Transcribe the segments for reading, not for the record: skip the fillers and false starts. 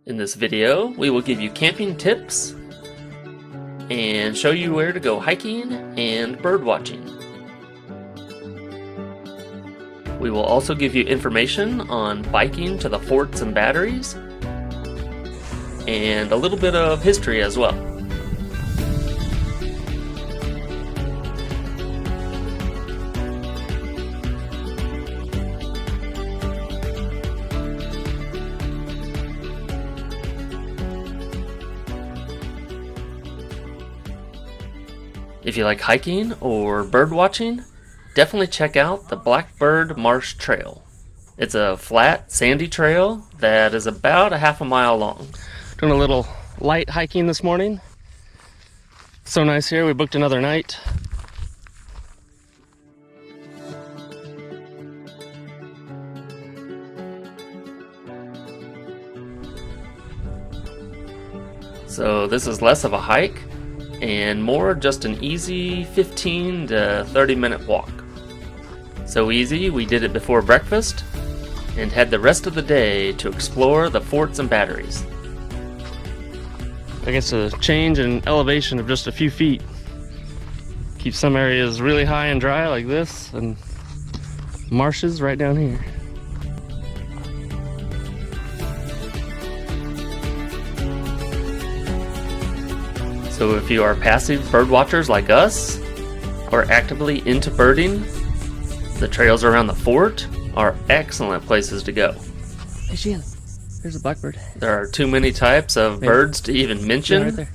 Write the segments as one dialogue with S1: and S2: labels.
S1: In this video, we will give you camping tips and show you where to go hiking and bird watching. We will also give you information on biking to the forts and batteries and a little bit of history as well. If you like hiking or bird watching, definitely check out the Blackbird Marsh Trail. It's a flat, sandy trail that is about a half a mile long. Doing a little light hiking this morning. So nice here, we booked another night. So this is less of a hike and more just an easy 15 to 30 minute walk. So easy, we did it before breakfast and had the rest of the day to explore the forts and batteries. I guess a change in elevation of just a few feet keeps some areas really high and dry like this, and marshes right down here. So if you are passive bird watchers like us, or actively into birding, the trails around the fort are excellent places to go.
S2: Hey Sheehan, there's a blackbird.
S1: There are too many types of birds to even mention,
S2: Yeah, right there.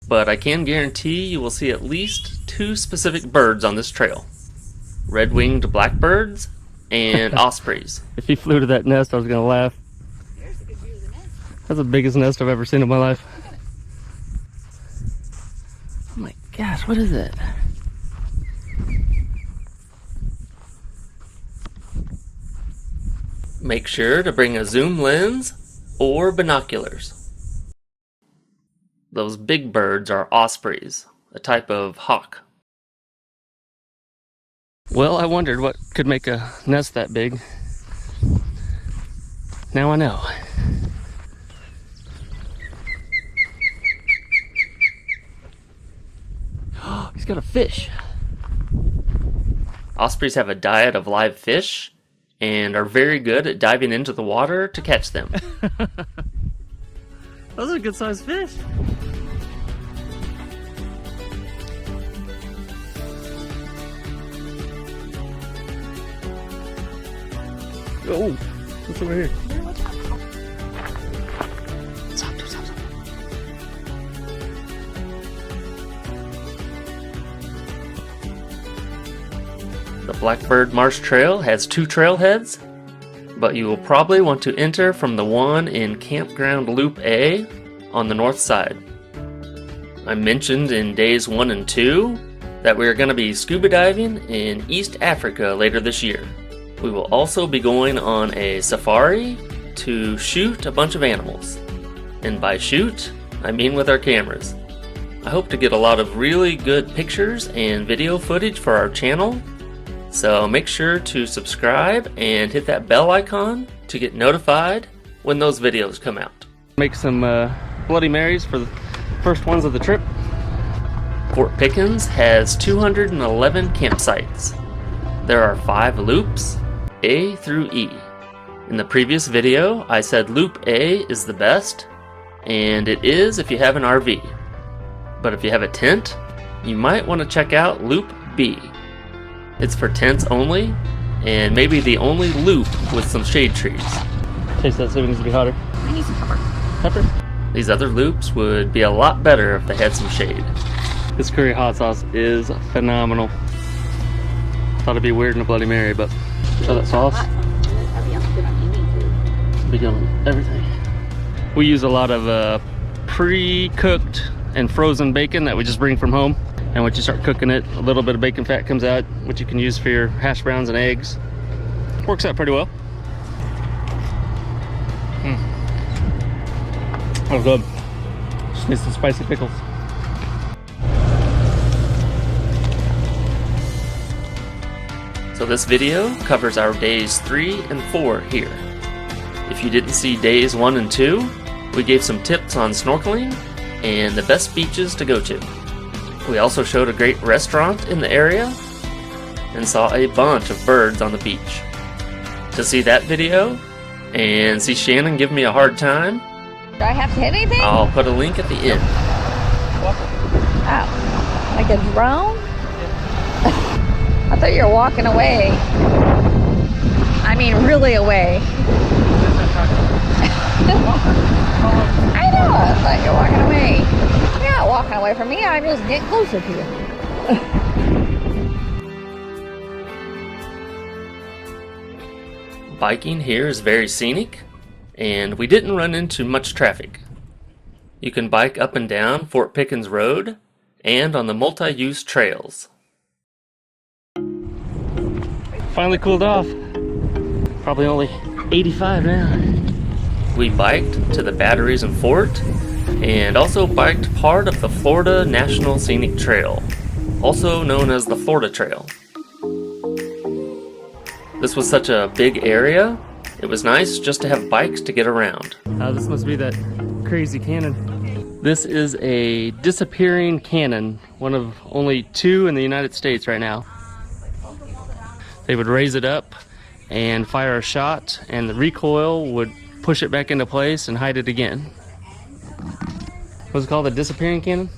S1: But I can guarantee you will see at least two specific birds on this trail. Red-winged blackbirds and ospreys.
S2: If he flew to that nest, I was gonna laugh.
S3: There's a good view of the nest.
S2: That's the biggest nest I've ever seen in my life. Oh my gosh, what is it?
S1: Make sure to bring a zoom lens or binoculars. Those big birds are ospreys, a type of hawk.
S2: Well, I wondered what could make a nest that big. Now I know. He's got a fish.
S1: Ospreys have a diet of live fish and are very good at diving into the water to catch them.
S2: Those are good sized fish. Oh, what's over here? Stop.
S1: The Blackbird Marsh Trail has two trailheads, but you will probably want to enter from the one in Campground Loop A on the north side. I mentioned in days 1 and 2 that we are going to be scuba diving in East Africa later this year. We will also be going on a safari to shoot a bunch of animals. And by shoot, I mean with our cameras. I hope to get a lot of really good pictures and video footage for our channel, so make sure to subscribe and hit that bell icon to get notified when those videos come out.
S2: Make some Bloody Marys for the first ones of the trip.
S1: Fort Pickens has 211 campsites. There are 5 loops, A through E. In the previous video, I said Loop A is the best, and it is if you have an RV. But if you have a tent, you might want to check out Loop B. It's for tents only, and maybe the only loop with some shade trees.
S2: Taste that, so it needs to be hotter.
S3: I need some pepper.
S2: Pepper?
S1: These other loops would be a lot better if they had some shade.
S2: This curry hot sauce is phenomenal. Thought it'd be weird in a Bloody Mary, but try that sauce.
S3: That'd be good on eating food.
S2: Be good on everything. We use a lot of pre-cooked and frozen bacon that we just bring from home. And once you start cooking it, a little bit of bacon fat comes out, which you can use for your hash browns and eggs. Works out pretty well. Oh, good. Just need some spicy pickles.
S1: So this video covers our days 3 and 4 here. If you didn't see days 1 and 2, we gave some tips on snorkeling and the best beaches to go to. We also showed a great restaurant in the area and saw a bunch of birds on the beach. To see that video and see Shannon give me a hard time,
S3: Do I have to hit anything?
S1: I'll put a link at the end.
S3: Oh, like a drone? I thought you were walking away. I mean, really away. I know, I thought you were walking away. You're not walking away from me, I'm just getting closer to you.
S1: Biking here is very scenic, and we didn't run into much traffic. You can bike up and down Fort Pickens Road and on the multi-use trails.
S2: Finally cooled off. Probably only 85 now.
S1: We biked to the batteries and fort, and also biked part of the Florida National Scenic Trail, also known as the Florida Trail. This was such a big area, it was nice just to have bikes to get around.
S2: This must be that crazy cannon. This is a disappearing cannon, one of only 2 in the United States right now. They would raise it up and fire a shot, and the recoil would push it back into place and hide it again. What's it called, the disappearing cannon?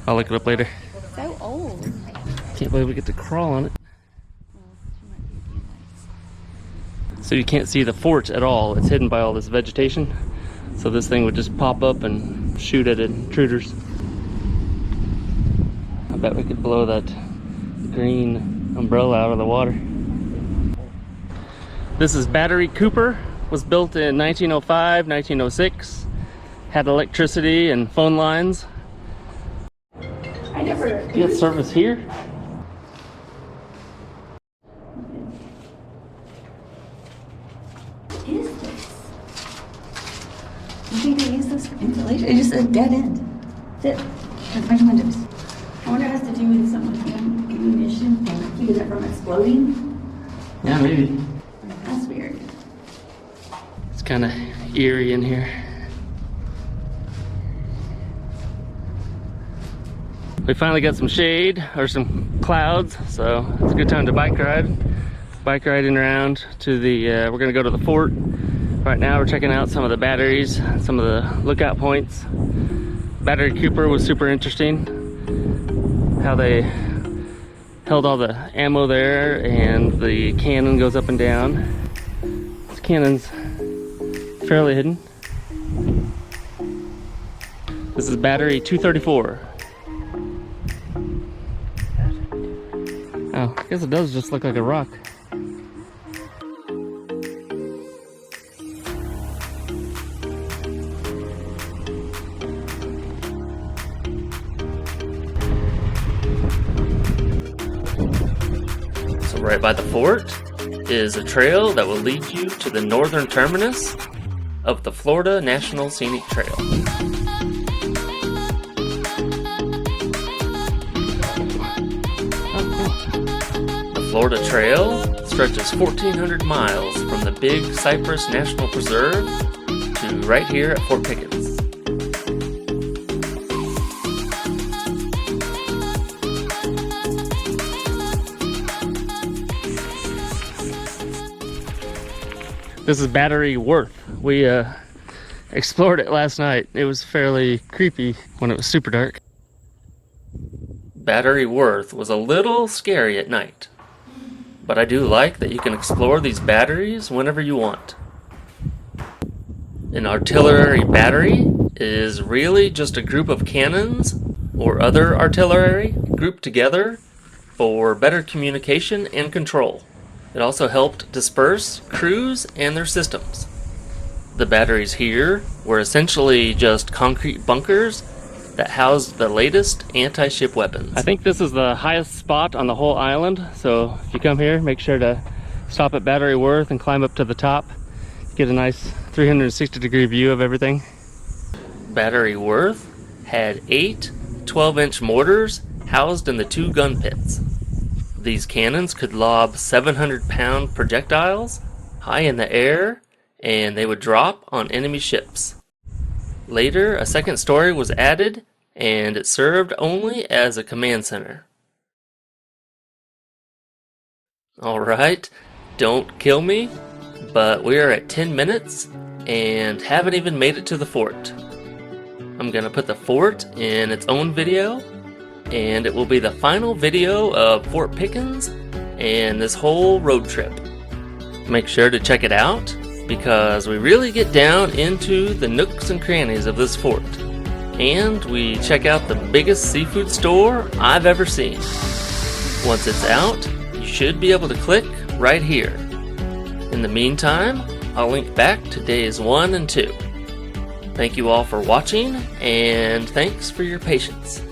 S2: I'll look it up later.
S3: So old.
S2: Can't believe we get to crawl on it. So you can't see the fort at all. It's hidden by all this vegetation. So this thing would just pop up and shoot at intruders. I bet we could blow that green umbrella out of the water. This is Battery Cooper. Was built in 1905, 1906. Had electricity and phone lines.
S3: I never.
S2: You got service here?
S4: What is this? You think they use this for insulation? It's just a dead end. That's it. There's a bunch of windows. I wonder if it has to do with some of the ammunition and keeping it from exploding.
S2: Yeah, maybe.
S4: That's weird.
S2: It's kind of eerie in here. We finally got some shade, or some clouds, so it's a good time to bike ride. Bike riding around to the, we're gonna go to the fort. Right now we're checking out some of the batteries, some of the lookout points. Battery Cooper was super interesting. How they held all the ammo there, and the cannon goes up and down. This cannon's fairly hidden. This is battery 234. Oh, I guess it does just look like a rock.
S1: So right by the fort is a trail that will lead you to the northern terminus of the Florida National Scenic Trail. The Florida Trail stretches 1,400 miles from the Big Cypress National Preserve to right here at Fort Pickens.
S2: This is Battery Worth. We explored it last night. It was fairly creepy when it was super dark.
S1: Battery Worth was a little scary at night, but I do like that you can explore these batteries whenever you want. An artillery battery is really just a group of cannons or other artillery grouped together for better communication and control. It also helped disperse crews and their systems. The batteries here were essentially just concrete bunkers that housed the latest anti-ship weapons.
S2: I think this is the highest spot on the whole island, so if you come here, make sure to stop at Battery Worth and climb up to the top. Get a nice 360-degree view of everything.
S1: Battery Worth had 8 12-inch mortars housed in the 2 gun pits. These cannons could lob 700-pound projectiles high in the air, and they would drop on enemy ships. Later, a second story was added, and it served only as a command center. Alright, don't kill me, but we are at 10 minutes and haven't even made it to the fort. I'm gonna put the fort in its own video, and it will be the final video of Fort Pickens and this whole road trip. Make sure to check it out, because we really get down into the nooks and crannies of this fort, and we check out the biggest seafood store I've ever seen. Once it's out, you should be able to click right here. In the meantime, I'll link back to days 1 and 2. Thank you all for watching, and thanks for your patience.